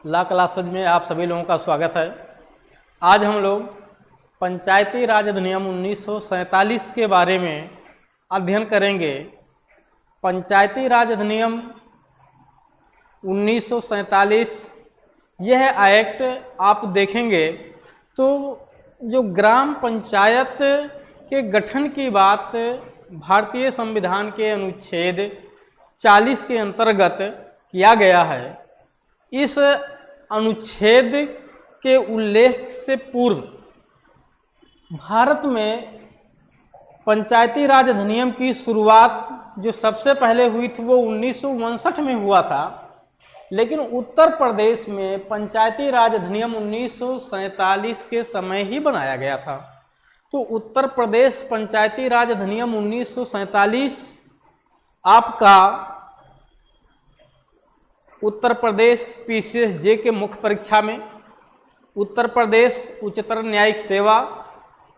ला classes में आप सभी लोगों का स्वागत है। आज हम लोग पंचायती राज अधिनियम 1947 के बारे में अध्ययन करेंगे। पंचायती राज अधिनियम 1947 यह एक्ट आप देखेंगे तो जो ग्राम पंचायत के गठन की बात भारतीय संविधान के अनुच्छेद 40 के अंतर्गत किया गया है। इस अनुच्छेद के उल्लेख से पूर्व भारत में पंचायती राज अधिनियम की शुरुआत जो सबसे पहले हुई थी वो 1959 में हुआ था, लेकिन उत्तर प्रदेश में पंचायती राज अधिनियम 1947 के समय ही बनाया गया था। तो उत्तर प्रदेश पंचायती राज अधिनियम 1947 आपका उत्तर प्रदेश PCSJ के मुख्य परीक्षा में, उत्तर प्रदेश उच्चतर न्यायिक सेवा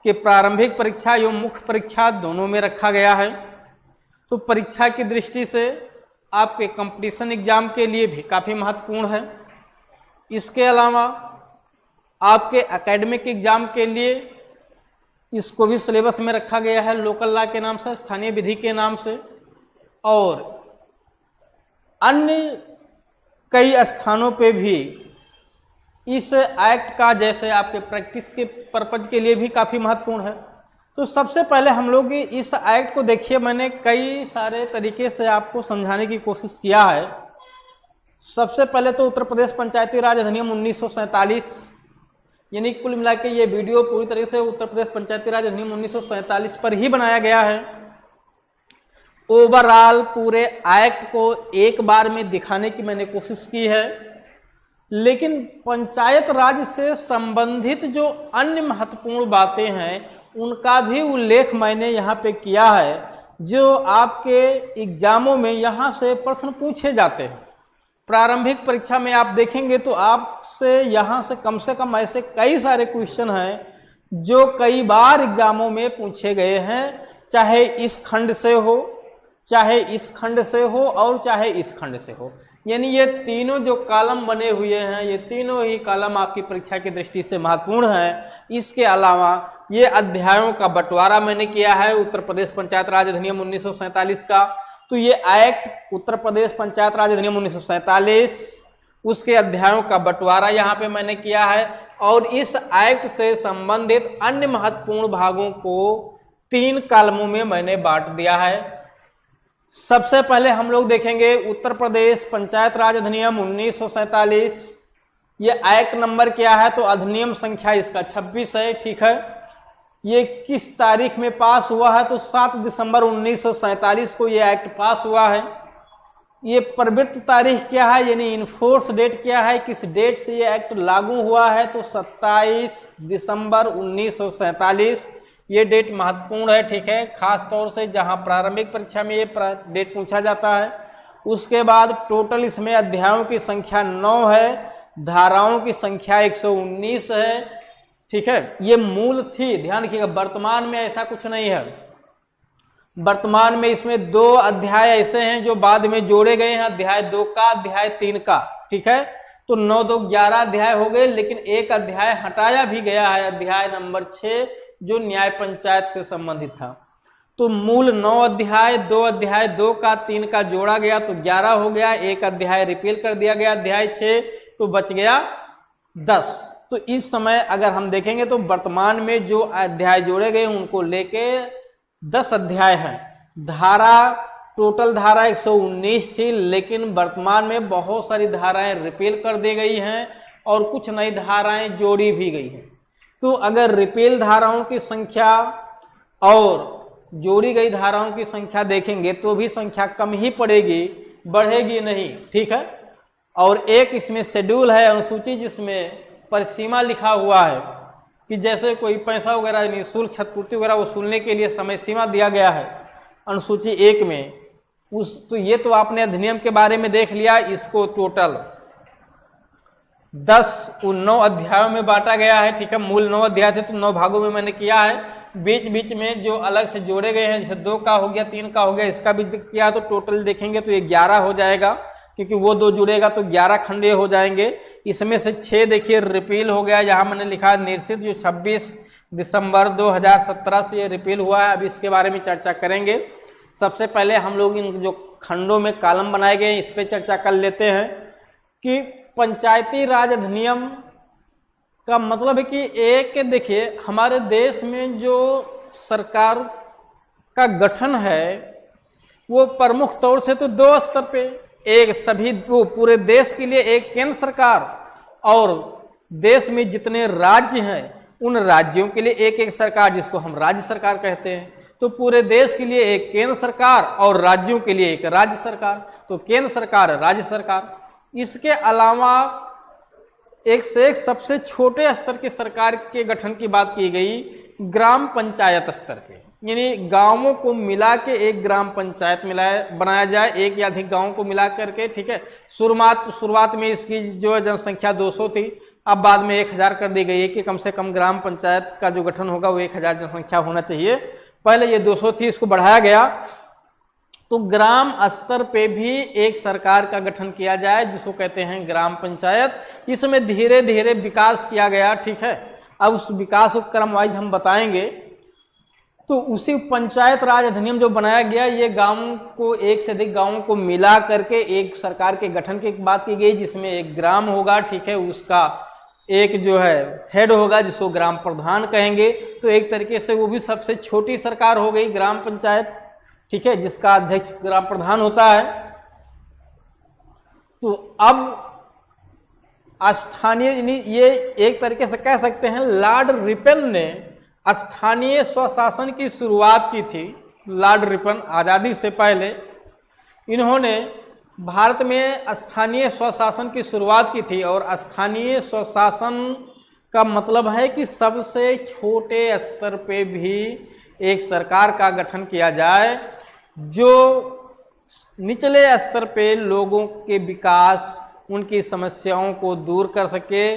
के प्रारंभिक परीक्षा एवं मुख्य परीक्षा दोनों में रखा गया है। तो परीक्षा की दृष्टि से आपके कंपटीशन एग्जाम के लिए भी काफ़ी महत्वपूर्ण है। इसके अलावा आपके एकेडमिक एग्जाम के लिए इसको भी सिलेबस में रखा गया है लोकल लॉ के नाम से, स्थानीय विधि के नाम से, और अन्य कई स्थानों पे भी इस एक्ट का जैसे आपके प्रैक्टिस के पर्पज के लिए भी काफ़ी महत्वपूर्ण है। तो सबसे पहले हम लोग इस एक्ट को देखिए, मैंने कई सारे तरीके से आपको समझाने की कोशिश किया है। सबसे पहले तो उत्तर प्रदेश पंचायती राज अधिनियम 1947 यानी कुल मिला के ये वीडियो पूरी तरह से उत्तर प्रदेश पंचायती राज अधिनियम 1947 पर ही बनाया गया है। ओवरऑल पूरे एक्ट को एक बार में दिखाने की मैंने कोशिश की है, लेकिन पंचायत राज से संबंधित जो अन्य महत्वपूर्ण बातें हैं उनका भी उल्लेख मैंने यहाँ पे किया है, जो आपके एग्जामों में यहाँ से प्रश्न पूछे जाते हैं। प्रारंभिक परीक्षा में आप देखेंगे तो आपसे यहाँ से कम ऐसे कई सारे क्वेश्चन हैं जो कई बार एग्जामों में पूछे गए हैं, चाहे इस खंड से हो, चाहे इस खंड से हो और चाहे इस खंड से हो। यानी ये तीनों जो कॉलम बने हुए हैं, ये तीनों ही कॉलम आपकी परीक्षा की दृष्टि से महत्वपूर्ण है। इसके अलावा ये अध्यायों का बंटवारा मैंने किया है उत्तर प्रदेश पंचायत राज अधिनियम 1947 का। तो ये एक्ट उत्तर प्रदेश पंचायत राज अधिनियम 1947 उसके अध्यायों का बंटवारा यहाँ पे मैंने किया है, और इस एक्ट से संबंधित अन्य महत्वपूर्ण भागों को 3 कॉलमों में मैंने बांट दिया है। सबसे पहले हम लोग देखेंगे उत्तर प्रदेश पंचायत राज अधिनियम 1947। ये एक्ट नंबर क्या है तो अधिनियम संख्या इसका 26 है, ठीक है। ये किस तारीख में पास हुआ है तो 7 दिसंबर 1947 को ये एक्ट पास हुआ है। ये प्रवृत्त तारीख क्या है यानी इनफोर्स डेट क्या है, किस डेट से ये एक्ट लागू हुआ है तो 27 दिसंबर 1947। ये डेट महत्वपूर्ण है, ठीक है, खास तौर से जहां प्रारंभिक परीक्षा में ये डेट पूछा जाता है। उसके बाद टोटल इसमें अध्यायों की संख्या 9 है, धाराओं की संख्या 119 है, ठीक है। ये मूल थी, ध्यान रखिएगा, वर्तमान में ऐसा कुछ नहीं है। वर्तमान में इसमें 2 अध्याय ऐसे हैं जो बाद में जोड़े गए हैं, अध्याय 2 का, अध्याय 3 का, ठीक है। तो 9 2 11 अध्याय हो गए, लेकिन एक अध्याय हटाया भी गया है, अध्याय नंबर 6 जो न्याय पंचायत से संबंधित था। तो मूल 9 अध्याय 2 अध्याय 2 का 3 का जोड़ा गया तो 11 हो गया, एक अध्याय रिपील कर दिया गया अध्याय 6, तो बच गया 10। तो इस समय अगर हम देखेंगे तो वर्तमान में जो अध्याय जोड़े गए उनको लेके 10 अध्याय हैं। धारा टोटल धारा 119 थी, लेकिन वर्तमान में बहुत सारी धाराएं रिपील कर दी गई हैं और कुछ नई धाराएं जोड़ी भी गई हैं। तो अगर रिपील धाराओं की संख्या और जोड़ी गई धाराओं की संख्या देखेंगे तो भी संख्या कम ही पड़ेगी, बढ़ेगी नहीं, ठीक है। और एक इसमें शेड्यूल है अनुसूची जिसमें परिसीमा लिखा हुआ है कि जैसे कोई पैसा वगैरह निःशुल्क क्षतिपूर्ति वगैरह वसूलने के लिए समय सीमा दिया गया है अनुसूची 1 में। तो ये तो आपने अधिनियम के बारे में देख लिया। इसको टोटल 9 अध्यायों में बांटा गया है, ठीक है। मूल 9 अध्याय थे तो 9 भागों में मैंने किया है। बीच बीच में जो अलग से जोड़े गए हैं, जैसे 2 का हो गया, 3 का हो गया, इसका भी जिक्र किया, तो टोटल देखेंगे तो ये 11 हो जाएगा, क्योंकि वो 2 जुड़ेगा तो 11 खंडे हो जाएंगे। इसमें से 6 देखिए रिपील हो गया, यहाँ मैंने लिखा निरसित, जो 26 दिसंबर 2017 से ये रिपील हुआ है। अब इसके बारे में चर्चा करेंगे। सबसे पहले हम लोग इन जो खंडों में कॉलम बनाए गए हैं इस पर चर्चा कर लेते हैं कि पंचायती राज अधिनियम का मतलब है कि एक, देखिए हमारे देश में जो सरकार का गठन है वो प्रमुख तौर से तो 2 स्तर पे, एक सभी वो पूरे देश के लिए एक केंद्र सरकार, और देश में जितने राज्य हैं उन राज्यों के लिए एक एक सरकार, जिसको हम राज्य सरकार कहते हैं। तो पूरे देश के लिए एक केंद्र सरकार और राज्यों के लिए एक राज्य सरकार, तो केंद्र सरकार, राज्य सरकार। इसके अलावा एक से एक सबसे छोटे स्तर की सरकार के गठन की बात की गई ग्राम पंचायत स्तर पे, यानी गांवों को मिला के एक ग्राम पंचायत बनाया जाए, एक या अधिक गांवों को मिला करके, ठीक है। शुरुआत में इसकी जो जनसंख्या 200 थी, अब बाद में 1000 कर दी गई है कि कम से कम ग्राम पंचायत का जो गठन होगा वो 1000 जनसंख्या होना चाहिए। पहले ये 200 थी, इसको बढ़ाया गया। तो ग्राम स्तर पे भी एक सरकार का गठन किया जाए जिसको कहते हैं ग्राम पंचायत। इसमें धीरे धीरे विकास किया गया, ठीक है। अब उस विकास को क्रम वाइज हम बताएंगे। तो उसी पंचायत राज अधिनियम जो बनाया गया, ये गांवों को, एक से अधिक गांवों को मिला करके एक सरकार के गठन की बात की गई, जिसमें एक ग्राम होगा, ठीक है, उसका एक जो है हेड होगा जिसको ग्राम प्रधान कहेंगे। तो एक तरीके से वो भी सबसे छोटी सरकार हो गई ग्राम पंचायत, ठीक है, जिसका अध्यक्ष ग्राम प्रधान होता है। तो अब स्थानीय, ये एक तरीके से कह सकते हैं लॉर्ड रिपन ने स्थानीय स्वशासन की शुरुआत की थी। लॉर्ड रिपन आज़ादी से पहले इन्होंने भारत में स्थानीय स्वशासन की शुरुआत की थी। और स्थानीय स्वशासन का मतलब है कि सबसे छोटे स्तर पे भी एक सरकार का गठन किया जाए जो निचले स्तर पे लोगों के विकास, उनकी समस्याओं को दूर कर सके,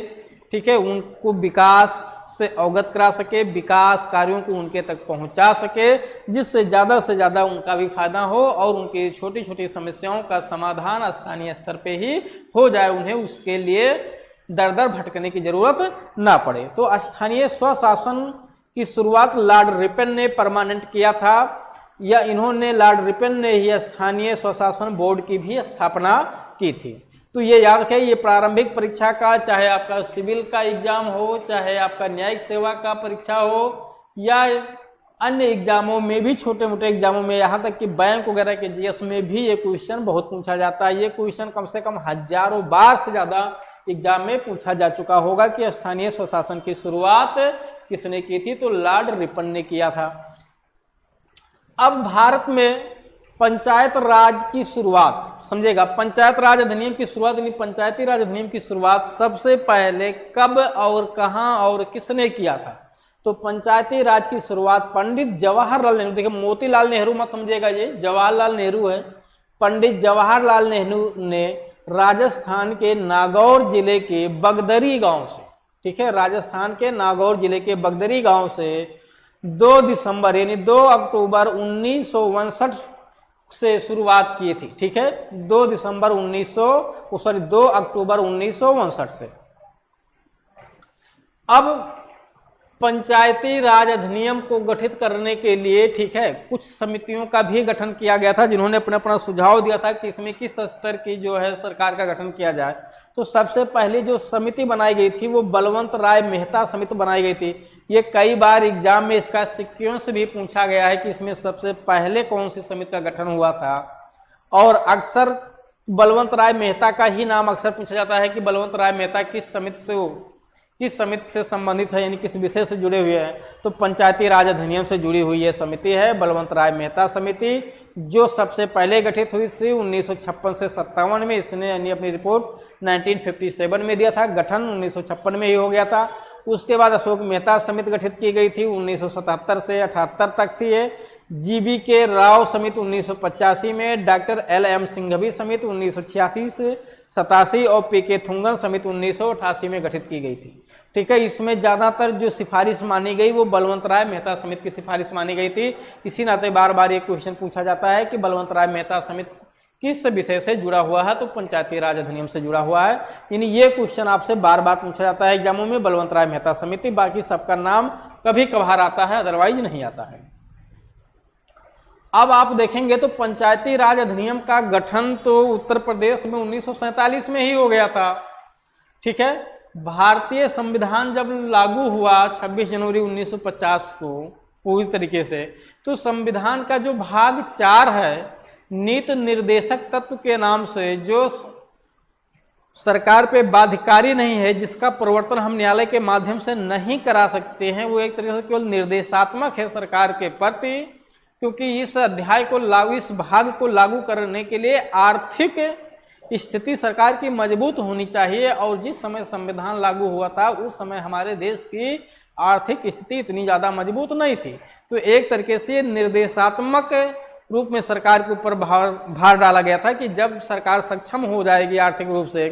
ठीक है, उनको विकास से अवगत करा सके, विकास कार्यों को उनके तक पहुंचा सके, जिससे ज़्यादा से ज़्यादा उनका भी फायदा हो और उनकी छोटी छोटी समस्याओं का समाधान स्थानीय स्तर पे ही हो जाए, उन्हें उसके लिए दर दर भटकने की जरूरत ना पड़े। तो स्थानीय स्वशासन की शुरुआत लॉर्ड रिपन ने परमानेंट किया था, या इन्होंने, लॉर्ड रिपन ने ही स्थानीय स्वशासन बोर्ड की भी स्थापना की थी। तो ये याद रखें, ये प्रारंभिक परीक्षा का, चाहे आपका सिविल का एग्जाम हो, चाहे आपका न्यायिक सेवा का परीक्षा हो, या अन्य एग्जामों में भी, छोटे मोटे एग्जामों में, यहाँ तक कि बैंक वगैरह के जीएस में भी ये क्वेश्चन बहुत पूछा जाता है। ये क्वेश्चन कम से कम हजारों बार से ज़्यादा एग्जाम में पूछा जा चुका होगा कि स्थानीय स्वशासन की शुरुआत किसने की थी, तो लॉर्ड रिपन ने किया था। अब भारत में पंचायत राज की शुरुआत, समझेगा, पंचायत राज अधिनियम की शुरुआत, यानी पंचायती राज अधिनियम की शुरुआत सबसे पहले कब और कहां और किसने किया था? तो पंचायती राज की शुरुआत पंडित जवाहरलाल नेहरू, देखिए मोतीलाल नेहरू मत समझिएगा, ये जवाहरलाल नेहरू है। पंडित जवाहरलाल नेहरू ने राजस्थान के नागौर जिले के बगदरी गांव से, ठीक है, राजस्थान के नागौर जिले के बगदरी गांव से 2 दिसंबर यानी 2 अक्टूबर 1959 से शुरुआत की थी, ठीक है, 2 अक्टूबर 1959 से। अब पंचायती राज अधिनियम को गठित करने के लिए, ठीक है, कुछ समितियों का भी गठन किया गया था जिन्होंने अपना अपना सुझाव दिया था कि इसमें किस स्तर की जो है सरकार का गठन किया जाए। तो सबसे पहले जो समिति बनाई गई थी वो बलवंत राय मेहता समिति बनाई गई थी। ये कई बार एग्जाम में इसका सीक्वेंस भी पूछा गया है कि इसमें सबसे पहले कौन सी समिति का गठन हुआ था, और अक्सर बलवंत राय मेहता का ही नाम अक्सर पूछा जाता है कि बलवंत राय मेहता किस समिति से संबंधित है, यानी किस विषय से जुड़े हुए हैं। तो पंचायती राज अधिनियम से जुड़ी हुई यह समिति है बलवंत राय मेहता समिति, जो सबसे पहले गठित हुई थी 1956 से 57 में। इसने यानी अपनी रिपोर्ट 1957 में दिया था, गठन 1956 में ही हो गया था। उसके बाद अशोक मेहता समिति गठित की गई थी, 1977 से 78 तक थी ये। जीबी के राव समिति 1985 में, डॉक्टर LM सिंघवी समिति 1986 से 87 और PK थुंगन समिति 1988 में गठित की गई थी, ठीक है। इसमें ज़्यादातर जो सिफारिश मानी गई वो बलवंत राय मेहता समिति की सिफारिश मानी गई थी। इसी नाते बार बार ये क्वेश्चन पूछा जाता है कि बलवंत राय मेहता समिति किस विषय से जुड़ा हुआ है, तो पंचायती राज अधिनियम से जुड़ा हुआ है। यानी ये क्वेश्चन आपसे बार बार पूछा जाता है एग्जामों में, बलवंत राय मेहता समिति, बाकी सबका नाम कभी कभार आता है, अदरवाइज नहीं आता है। अब आप देखेंगे तो पंचायती राज अधिनियम का गठन तो उत्तर प्रदेश में 1947 में ही हो गया था, ठीक है। भारतीय संविधान जब लागू हुआ 26 जनवरी 1950 को पूरी तरीके से, तो संविधान का जो भाग 4 है नीति निर्देशक तत्व के नाम से, जो सरकार पे बाध्यकारी नहीं है, जिसका प्रवर्तन हम न्यायालय के माध्यम से नहीं करा सकते हैं, वो एक तरीके से केवल निर्देशात्मक है सरकार के प्रति, क्योंकि इस अध्याय को लागू, इस भाग को लागू करने के लिए आर्थिक स्थिति सरकार की मजबूत होनी चाहिए, और जिस समय संविधान लागू हुआ था उस समय हमारे देश की आर्थिक स्थिति इतनी ज़्यादा मजबूत नहीं थी। तो एक तरीके से निर्देशात्मक रूप में सरकार के ऊपर भार डाला गया था कि जब सरकार सक्षम हो जाएगी आर्थिक रूप से,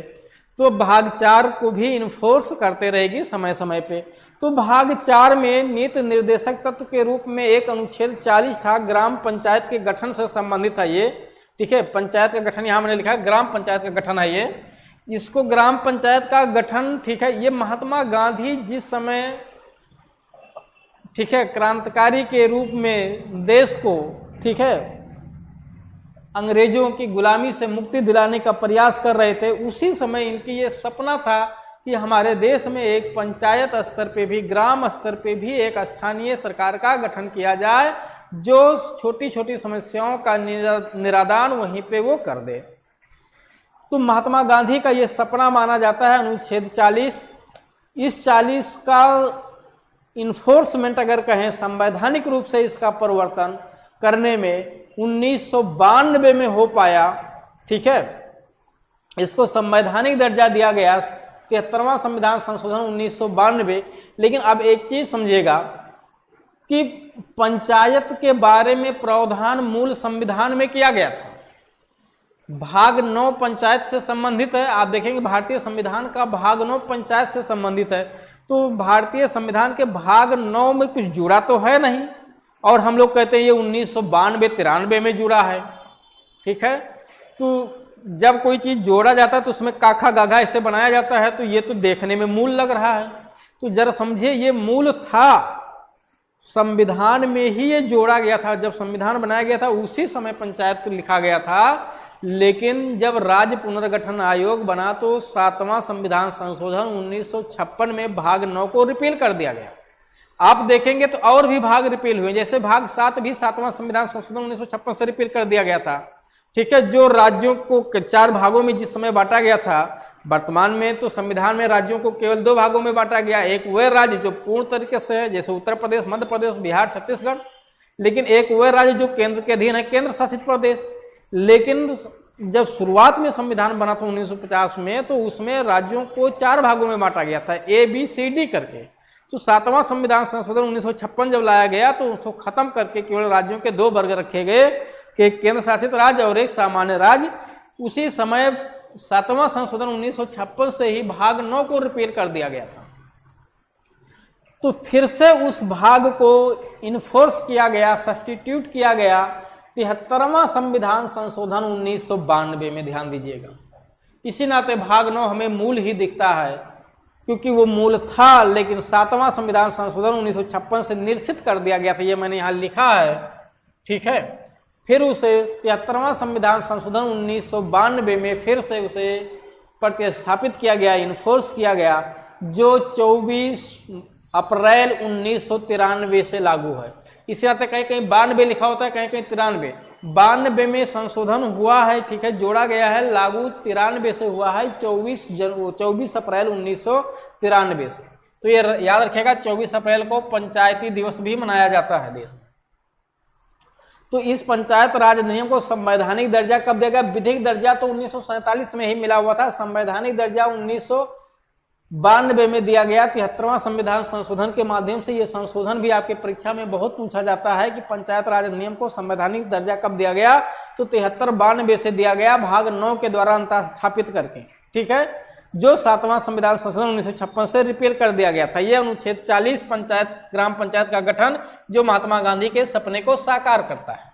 तो भाग 4 को भी इन्फोर्स करते रहेगी समय समय पे। तो भाग 4 में नीति निर्देशक तत्व के रूप में एक अनुच्छेद 40 था, ग्राम पंचायत के गठन से संबंधित है ये, ठीक है। पंचायत का गठन यहाँ मैंने लिखा है, ग्राम पंचायत का गठन है ये, इसको ग्राम पंचायत का गठन, ठीक है, ये महात्मा गांधी जिस समय, ठीक है, क्रांतिकारी के रूप में देश को, ठीक है, अंग्रेजों की गुलामी से मुक्ति दिलाने का प्रयास कर रहे थे, उसी समय इनकी ये सपना था कि हमारे देश में एक पंचायत स्तर पे भी, ग्राम स्तर पे भी एक स्थानीय सरकार का गठन किया जाए, जो छोटी छोटी समस्याओं का निरादान वहीं पे वो कर दे। तो महात्मा गांधी का ये सपना माना जाता है अनुच्छेद 40। इस 40 का इन्फोर्समेंट अगर कहें, संवैधानिक रूप से इसका परिवर्तन करने में 1992 में हो पाया, ठीक है। इसको संवैधानिक दर्जा दिया गया, 73वां संविधान संशोधन 1992। लेकिन अब एक चीज समझिएगा कि पंचायत के बारे में प्रावधान मूल संविधान में किया गया था। भाग 9 पंचायत से संबंधित है। आप देखेंगे भारतीय संविधान का भाग 9 पंचायत से संबंधित है, तो भारतीय संविधान के भाग 9 में कुछ जुड़ा तो है नहीं, और हम लोग कहते हैं ये 1992-93 में जुड़ा है, ठीक है। तो जब कोई चीज जोड़ा जाता है तो उसमें काखा गाघा ऐसे बनाया जाता है, तो ये तो देखने में मूल लग रहा है। तो जरा समझिए, ये मूल था, संविधान में ही ये जोड़ा गया था। जब संविधान बनाया गया था उसी समय पंचायत लिखा गया था, लेकिन जब राज्य पुनर्गठन आयोग बना तो 7वां संविधान संशोधन 1956 में भाग 9 को रिपील कर दिया गया। आप देखेंगे तो और भी भाग रिपील हुए, जैसे भाग 7 भी 7वां संविधान संशोधन 1956 से रिपील कर दिया गया था, ठीक है। जो राज्यों को 4 भागों में जिस समय बांटा गया था, वर्तमान में तो संविधान में राज्यों को केवल 2 भागों में बांटा गया। एक वह राज्य जो पूर्ण तरीके से है, जैसे उत्तर प्रदेश, मध्य प्रदेश, बिहार, छत्तीसगढ़, लेकिन एक वह राज्य जो केंद्र के अधीन है, केंद्र शासित प्रदेश। लेकिन जब शुरुआत में संविधान बना था 1950 में, तो उसमें राज्यों को 4 भागों में बांटा गया था, ABCD करके। तो 7वां संविधान संशोधन 1956 जब लाया गया तो उसको खत्म करके केवल राज्यों के 2 वर्ग रखे गए, कि केंद्र शासित राज्य और एक सामान्य राज्य। उसी समय 7वां संशोधन 1956 से ही भाग 9 को रिपील कर दिया गया था। तो फिर से उस भाग को इन्फोर्स किया गया, सब्स्टिट्यूट किया गया 73वां संविधान संशोधन 1992 में। ध्यान दीजिएगा, इसी नाते भाग 9 हमें मूल ही दिखता है, क्योंकि वो मूल था, लेकिन 7वां संविधान संशोधन 1956 से निरसित कर दिया गया था। ये मैंने यहाँ लिखा है, ठीक है। फिर उसे 73वां संविधान संशोधन 1992 में फिर से उसे प्रतिस्थापित किया गया, इन्फोर्स किया गया, जो 24 अप्रैल 1993 से लागू है। इसी नाते कहीं कहीं 92 लिखा होता है, कहीं कहीं 93। 92 में संशोधन हुआ है, ठीक है, जोड़ा गया है, लागू 93 से हुआ है, 24 अप्रैल 1993 से। तो ये याद रखिएगा, 24 अप्रैल को पंचायती दिवस भी मनाया जाता है देश में। तो इस पंचायत राज अधिनियम को संवैधानिक दर्जा कब देगा? विधिक दर्जा तो 1947 में ही मिला हुआ था, संवैधानिक दर्जा 1992 में दिया गया। 73वां संविधान संशोधन के माध्यम से। ये संशोधन भी आपके परीक्षा में बहुत पूछा जाता है कि पंचायत राज अधिनियम को संवैधानिक दर्जा कब दिया गया, तो 73-92 से दिया गया, भाग 9 के द्वारा अंतःस्थापित करके, ठीक है, जो 7वां संविधान संशोधन 1956 से रिपील कर दिया गया था। यह अनुच्छेद 40 पंचायत, ग्राम पंचायत का गठन, जो महात्मा गांधी के सपने को साकार करता है।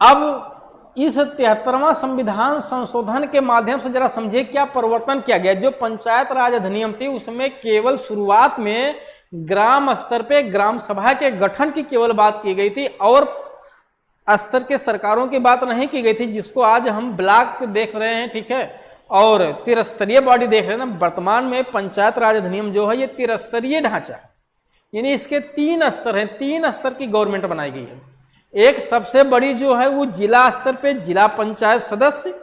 अब इस 73वां संविधान संशोधन के माध्यम से जरा समझिए क्या परिवर्तन किया गया। जो पंचायत राज अधिनियम थी उसमें केवल शुरुआत में ग्राम स्तर पे ग्राम सभा के गठन की केवल बात की गई थी और स्तर के सरकारों की बात नहीं की गई थी, जिसको आज हम ब्लॉक देख रहे हैं, ठीक है, और त्रिस्तरीय बॉडी देख रहे हैं ना। वर्तमान में पंचायत राज अधिनियम जो है ये त्रिस्तरीय ढांचा है, यानी इसके 3 स्तर हैं, 3 स्तर की गवर्नमेंट बनाई गई है। एक सबसे बड़ी जो है वो जिला स्तर पे जिला पंचायत सदस्य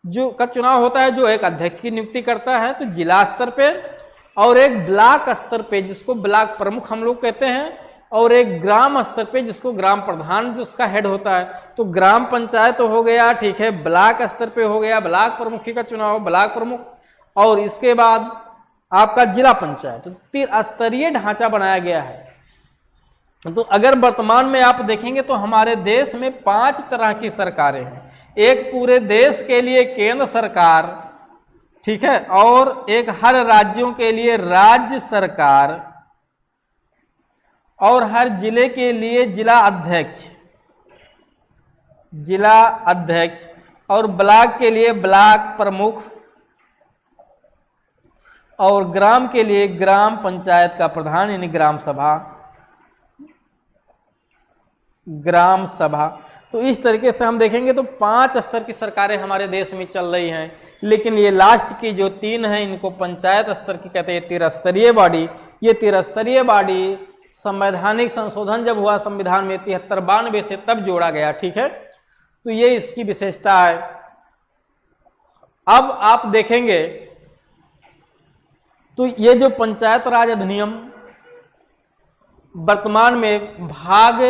जो का चुनाव होता है, जो एक अध्यक्ष की नियुक्ति करता है, तो जिला स्तर पे, और एक ब्लॉक स्तर पे जिसको ब्लॉक प्रमुख हम लोग कहते हैं, और एक ग्राम स्तर पे जिसको ग्राम प्रधान जिसका हेड होता है। तो ग्राम पंचायत हो गया, ठीक है, ब्लॉक स्तर पे हो गया ब्लॉक प्रमुखी का चुनाव, ब्लॉक प्रमुख, और इसके बाद आपका जिला पंचायत। तो त्रिस्तरीय ढांचा बनाया गया है। तो अगर वर्तमान में आप देखेंगे तो हमारे देश में 5 तरह की सरकारें हैं। एक पूरे देश के लिए केंद्र सरकार, ठीक है, और एक हर राज्यों के लिए राज्य सरकार, और हर जिले के लिए जिला अध्यक्ष, और ब्लॉक के लिए ब्लॉक प्रमुख, और ग्राम के लिए ग्राम पंचायत का प्रधान यानी ग्राम सभा। तो इस तरीके से हम देखेंगे तो 5 स्तर की सरकारें हमारे देश में चल रही हैं, लेकिन ये लास्ट की जो 3 हैं इनको पंचायत स्तर की कहते हैं, त्रिस्तरीय बॉडी। ये त्रिस्तरीय बॉडी संवैधानिक संशोधन जब हुआ संविधान में 73-92 से तब जोड़ा गया, ठीक है। तो ये इसकी विशेषता है। अब आप देखेंगे तो ये जो पंचायत राज अधिनियम वर्तमान में भाग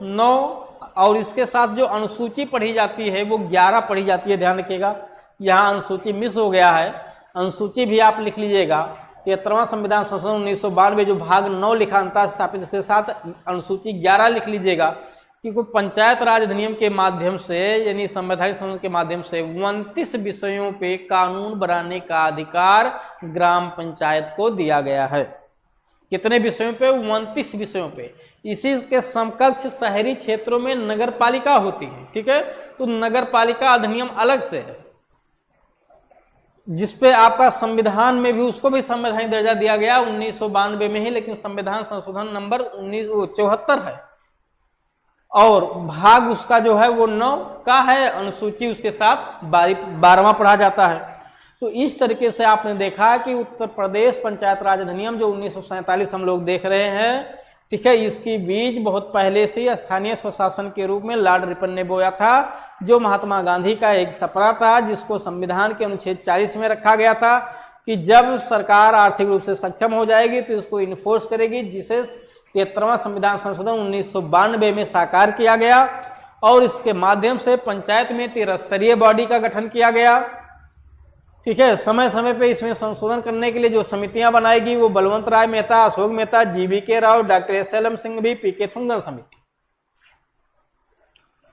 9 और इसके साथ जो अनुसूची पढ़ी जाती है वो 11 पढ़ी जाती है। ध्यान रखिएगा, यहाँ अनुसूची मिस हो गया है, अनुसूची भी आप लिख लीजिएगा। 73वां संविधान संशोधन 1992 जो भाग 9 लिखांता स्थापित, इसके साथ अनुसूची 11 लिख लीजिएगा, क्योंकि पंचायत राज अधिनियम के माध्यम से यानी संवैधानिक संशोधन के माध्यम से 29 विषयों पे कानून बनाने का अधिकार ग्राम पंचायत को दिया गया है। कितने विषयों पे? 29 विषयों पे। इसी के समकक्ष शहरी क्षेत्रों में नगर पालिका होती है, ठीक है। तो नगर पालिका अधिनियम अलग से है, जिसपे आपका संविधान में भी उसको भी संवैधानिक दर्जा दिया गया 1992 में ही, लेकिन संविधान संशोधन नंबर 1974 है और भाग उसका जो है वो 9 का है, अनुसूची उसके साथ 12वां पढ़ा जाता है। तो इस तरीके से आपने देखा कि उत्तर प्रदेश पंचायत राज अधिनियम जो 1947 हम लोग देख रहे हैं, ठीक है, इसकी बीज बहुत पहले से ही स्थानीय स्वशासन के रूप में लॉर्ड रिपन ने बोया था, जो महात्मा गांधी का एक सपना था, जिसको संविधान के अनुच्छेद 40 में रखा गया था कि जब सरकार आर्थिक रूप से सक्षम हो जाएगी तो इसको इन्फोर्स करेगी, जिसे 73वां संविधान संशोधन 1992 में साकार किया गया और इसके माध्यम से पंचायत में त्रिस्तरीय बॉडी का गठन किया गया, ठीक है। समय समय पे इसमें संशोधन करने के लिए जो समितियां बनाएगी वो Balwant Rai Mehta, Ashok Mehta, GVK Rao, doctor SLM Singh भी, PK थुंगन समिति।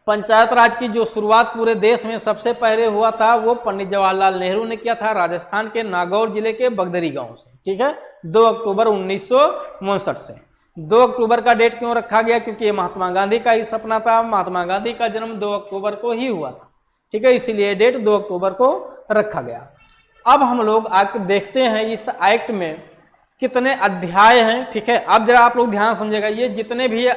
पंचायत राज की जो शुरुआत पूरे देश में सबसे पहले हुआ था वो पंडित जवाहरलाल नेहरू ने किया था, राजस्थान के नागौर जिले के बगदरी गांव से, ठीक है, 2 अक्टूबर 1959 से। 2 अक्टूबर का डेट क्यों रखा गया? क्योंकि ये महात्मा गांधी का ही सपना था, महात्मा गांधी का जन्म 2 अक्टूबर को ही हुआ था, ठीक है, इसीलिए डेट 2 अक्टूबर को रखा गया। अब हम लोग आके देखते हैं इस एक्ट में कितने अध्याय हैं, ठीक है। अब जरा आप लोग ध्यान समझेगा, ये जितने भी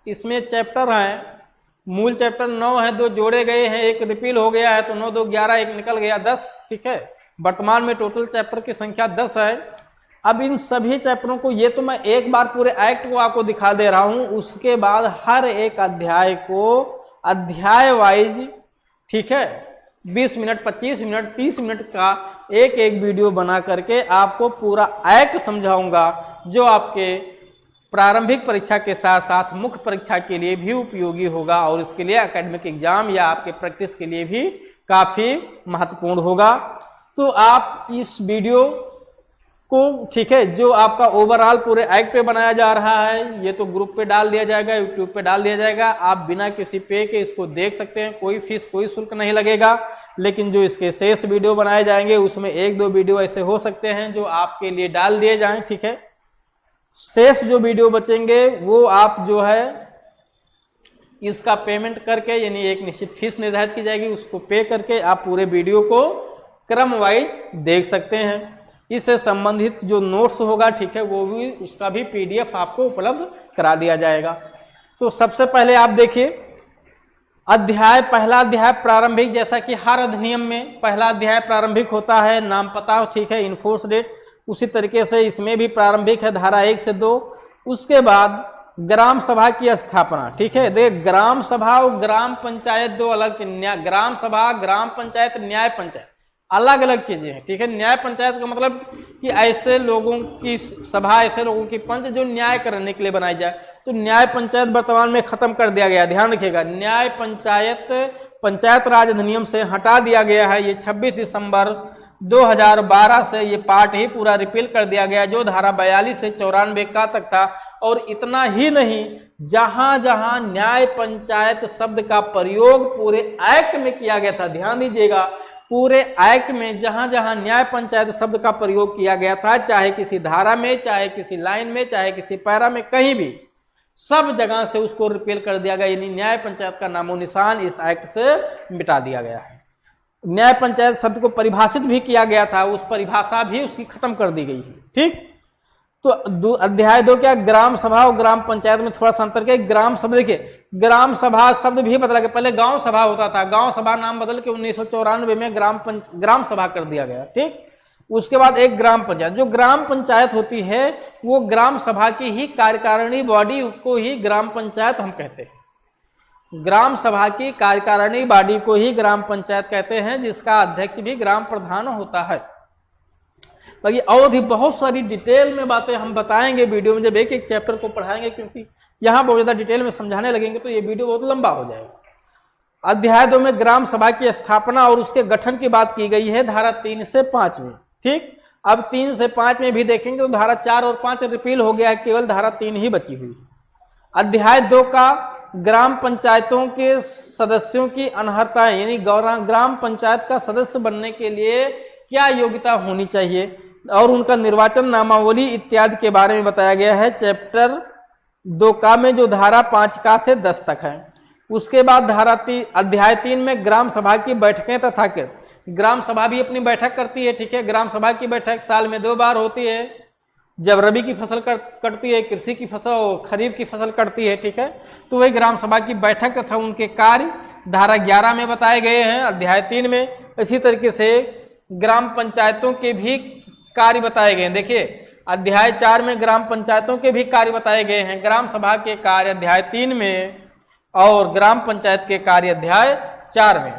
इसमें चैप्टर हैं, मूल चैप्टर 9 है, 2 जोड़े गए हैं, 1 रिपील हो गया है, तो 9 2 11, 1 निकल गया 10, ठीक है। वर्तमान में टोटल चैप्टर की संख्या 10 है। अब इन सभी चैप्टरों को, ये तो मैं एक बार पूरे एक्ट को आपको दिखा दे रहा हूं, उसके बाद हर एक अध्याय को अध्याय वाइज, ठीक है, 20 मिनट, 25 मिनट, 30 मिनट का एक वीडियो बना करके आपको पूरा एक्ट समझाऊंगा, जो आपके प्रारंभिक परीक्षा के साथ साथ मुख्य परीक्षा के लिए भी उपयोगी होगा और इसके लिए एकेडमिक एग्जाम या आपके प्रैक्टिस के लिए भी काफी महत्वपूर्ण होगा। तो आप इस वीडियो को, ठीक है, जो आपका ओवरऑल पूरे एक्ट पे बनाया जा रहा है, ये तो ग्रुप पे डाल दिया जाएगा, यूट्यूब पे डाल दिया जाएगा, आप बिना किसी पे के इसको देख सकते हैं, कोई फीस कोई शुल्क नहीं लगेगा। लेकिन जो इसके शेष वीडियो बनाए जाएंगे उसमें 1-2 वीडियो ऐसे हो सकते हैं जो आपके लिए डाल दिए जाएं, ठीक है। शेष जो वीडियो बचेंगे वो आप जो है इसका पेमेंट करके, यानी एक निश्चित फीस निर्धारित की जाएगी, उसको पे करके आप पूरे वीडियो को क्रम वाइज देख सकते हैं। इससे संबंधित जो नोट्स होगा, ठीक है, वो भी, उसका भी PDF आपको उपलब्ध करा दिया जाएगा। तो सबसे पहले आप देखिए पहला अध्याय प्रारंभिक, जैसा कि हर अधिनियम में पहला अध्याय प्रारंभिक होता है, नाम पता, ठीक है, इन्फोर्स डेट, उसी तरीके से इसमें भी प्रारंभिक है, धारा 1 से 2। उसके बाद ग्राम सभा की स्थापना, ठीक है। देख, ग्राम सभा और ग्राम पंचायत दो अलग, ग्राम सभा, ग्राम पंचायत, न्याय पंचायत अलग अलग चीजें हैं, ठीक है। न्याय पंचायत का मतलब कि ऐसे लोगों की सभा, ऐसे लोगों की पंच जो न्याय करने के लिए बनाई जाए। तो न्याय पंचायत वर्तमान में खत्म कर दिया गया, ध्यान रखिएगा, न्याय पंचायत पंचायत राज अधिनियम से हटा दिया गया है। ये 26 दिसंबर 2012 से ये पार्ट ही पूरा रिपील कर दिया गया, जो धारा 42 से 94 का तक था। और इतना ही नहीं, जहां जहां न्याय पंचायत शब्द का प्रयोग पूरे एक्ट में किया गया था, ध्यान दीजिएगा, पूरे एक्ट में जहां जहां न्याय पंचायत शब्द का प्रयोग किया गया था, चाहे किसी धारा में, चाहे किसी लाइन में, चाहे किसी पैरा में, कहीं भी, सब जगह से उसको रिपील कर दिया गया, यानी न्याय पंचायत का नामो निशान इस एक्ट से मिटा दिया गया है। न्याय पंचायत शब्द को परिभाषित भी किया गया था, उस परिभाषा भी उसकी खत्म कर दी गई है, ठीक। तो अध्याय 2 क्या, ग्राम सभा और ग्राम पंचायत में थोड़ा सा अंतर क्या, ग्राम सभा, देखिए ग्राम सभा शब्द भी बदला गया, पहले गांव सभा होता था, गांव सभा नाम बदल के 1994 में ग्राम सभा कर दिया गया, ठीक। उसके बाद एक ग्राम पंचायत, जो ग्राम पंचायत होती है वो ग्राम सभा की ही कार्यकारिणी बॉडी को ही ग्राम पंचायत हम कहते हैं। ग्राम सभा की कार्यकारिणी बॉडी को ही ग्राम पंचायत कहते हैं, जिसका अध्यक्ष भी ग्राम प्रधान होता है। बाकी और भी बहुत सारी डिटेल में बातें हम बताएंगे वीडियो में, जब एक एक चैप्टर को पढ़ाएंगे, क्योंकि यहाँ बहुत ज्यादा डिटेल में समझाने लगेंगे तो ये वीडियो बहुत लंबा हो जाएगा। अध्याय 2 में ग्राम सभा की स्थापना और उसके गठन की बात की गई है, धारा 3 से 5 में, ठीक। अब 3 से 5 में भी देखेंगे तो धारा 4 और 5 रिपील हो गया है, केवल धारा 3 ही बची हुई है। अध्याय 2 का ग्राम पंचायतों के सदस्यों की अनर्हताएं, यानी ग्राम पंचायत का सदस्य बनने के लिए क्या योग्यता होनी चाहिए और उनका निर्वाचन नामावली इत्यादि के बारे में बताया गया है, चैप्टर 2 का में, जो धारा 5 का से 10 तक है। उसके बाद अध्याय 3 में ग्राम सभा की बैठकें तथा ग्राम सभा भी अपनी बैठक करती है, ठीक है। ग्राम सभा की बैठक साल में 2 बार होती है, जब रबी की फसल कटती है, कृषि की फसल और खरीफ की फसल कटती है, ठीक है। तो वही ग्राम सभा की बैठक तथा उनके कार्य धारा 11 में बताए गए हैं, अध्याय 3 में। इसी तरीके से ग्राम पंचायतों के भी कार्य बताए गए हैं। देखिए अध्याय 4 में ग्राम पंचायतों के भी कार्य बताए गए हैं, ग्राम सभा के कार्य अध्याय 3 में और ग्राम पंचायत के कार्य अध्याय 4 में।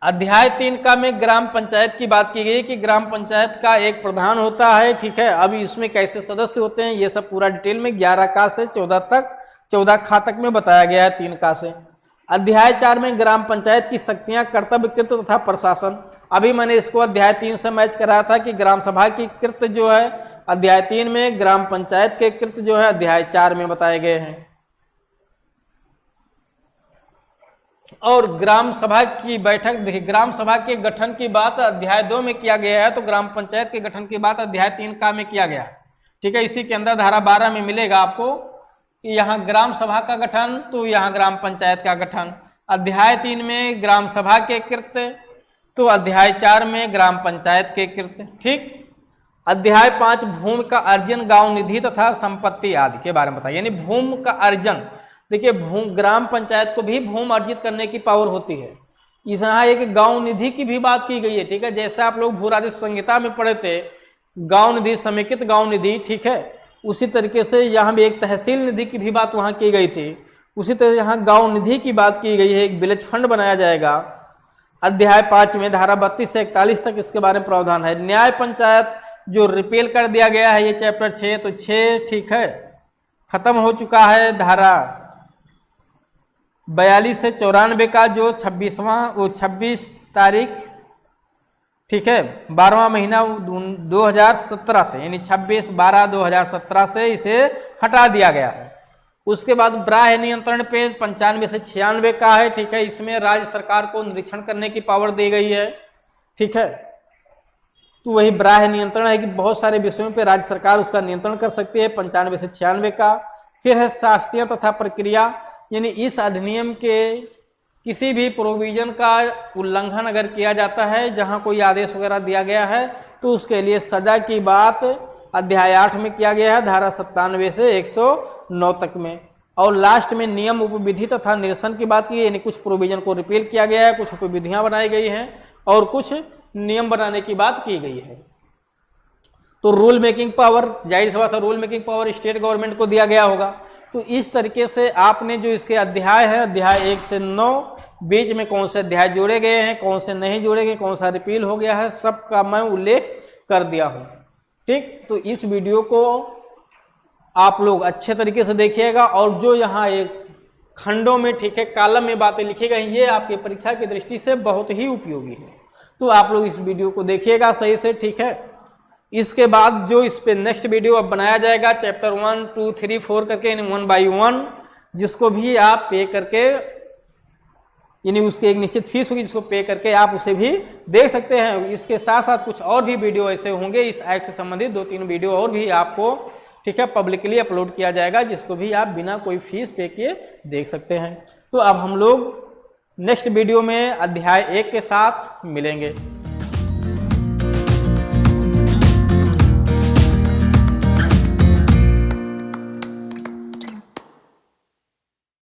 अध्याय 3 का में ग्राम पंचायत की बात की गई कि ग्राम पंचायत का एक प्रधान होता है, ठीक है। अब इसमें कैसे सदस्य होते हैं ये सब पूरा डिटेल में 11 का से 14 तक, 14 खा तक में बताया गया है, 3 का से। अध्याय 4 में ग्राम पंचायत की शक्तियां, कर्तव्य, कृत्य तथा प्रशासन। अभी मैंने इसको अध्याय 3 से मैच कराया था कि ग्राम सभा की कृत्य जो है अध्याय 3 में, ग्राम पंचायत के कृत्य जो है अध्याय 4 में बताए गए हैं। और ग्राम सभा की बैठक, देखिए ग्राम सभा के गठन की बात अध्याय 2 में किया गया है, तो ग्राम पंचायत के गठन की बात अध्याय 3 का में किया गया है, ठीक है। इसी के अंदर धारा 12 में मिलेगा आपको कि यहाँ ग्राम सभा का गठन, तो यहाँ ग्राम पंचायत का गठन। अध्याय 3 में ग्राम सभा के कृत्य, तो अध्याय 4 में ग्राम पंचायत के कृत्य, ठीक। अध्याय 5 भूमि का अर्जन, गांव निधि तथा संपत्ति आदि के बारे में बताया, यानी भूमि का अर्जन। देखिए ग्राम पंचायत को भी भूमि अर्जित करने की पावर होती है। यहाँ एक गांव निधि की भी बात की गई है, ठीक है। जैसे आप लोग भू राजस्व संहिता में पढ़े थे, गांव निधि, समेकित गांव निधि, ठीक है, उसी तरीके से यहाँ भी एक तहसील निधि की भी बात वहाँ की गई थी। उसी तरह यहाँ गांव निधि की बात की गई है, एक विलेज फंड बनाया जाएगा। अध्याय 5 में धारा 32 से 41 तक इसके बारे में प्रावधान है। न्याय पंचायत जो रिपेल कर दिया गया है, ये चैप्टर 6, तो 6 ठीक है खत्म हो चुका है। धारा 42 से 94 का जो 26 तारीख, ठीक है, 12वां महीना 2017 से, यानी 26/12/2017 से इसे हटा दिया गया है। उसके बाद ब्राह्य नियंत्रण पे 95 से 96 का है, ठीक है। इसमें राज्य सरकार को निरीक्षण करने की पावर दी गई है, ठीक है। तो वही ब्राह्य नियंत्रण है कि बहुत सारे विषयों पे राज्य सरकार उसका नियंत्रण कर सकती है, 95 से 96 का। फिर है शास्त्रीय तथा प्रक्रिया, यानी इस अधिनियम के किसी भी प्रोविजन का उल्लंघन अगर किया जाता है, जहां कोई आदेश वगैरह दिया गया है, तो उसके लिए सजा की बात अध्याय 8 में किया गया है, धारा 97 से 109 तक में। और लास्ट में नियम उपविधि तथा निरसन की बात की, यानी कुछ प्रोविजन को रिपील किया गया है, कुछ उपविधियां बनाई गई हैं और कुछ नियम बनाने की बात की गई है। तो रूल मेकिंग पावर, जाहिर सी बात है rule making power state government को दिया गया होगा। तो इस तरीके से आपने जो इसके अध्याय है, अध्याय 1 से 9, बीच में कौन से अध्याय जोड़े गए हैं, कौन से नहीं जोड़े गए, कौन सा रिपील हो गया है, सबका मैं उल्लेख कर दिया हूं। ठीक, तो इस वीडियो को आप लोग अच्छे तरीके से देखिएगा, और जो यहाँ एक खंडों में, ठीक है, कॉलम में बातें लिखी गई, ये आपकी परीक्षा की दृष्टि से बहुत ही उपयोगी है। तो आप लोग इस वीडियो को देखिएगा सही से, ठीक है। इसके बाद जो इस पे नेक्स्ट वीडियो अब बनाया जाएगा, चैप्टर 1, 2, 3, 4 करके 1 by 1, जिसको भी आप पे करके, यानी उसकी एक निश्चित फीस होगी जिसको पे करके आप उसे भी देख सकते हैं। इसके साथ साथ कुछ और भी वीडियो ऐसे होंगे, इस एक्ट से संबंधित 2-3 वीडियो और भी आपको, ठीक है, पब्लिकली अपलोड किया जाएगा, जिसको भी आप बिना कोई फीस पे किए देख सकते हैं। तो अब हम लोग नेक्स्ट वीडियो में अध्याय 1 के साथ मिलेंगे।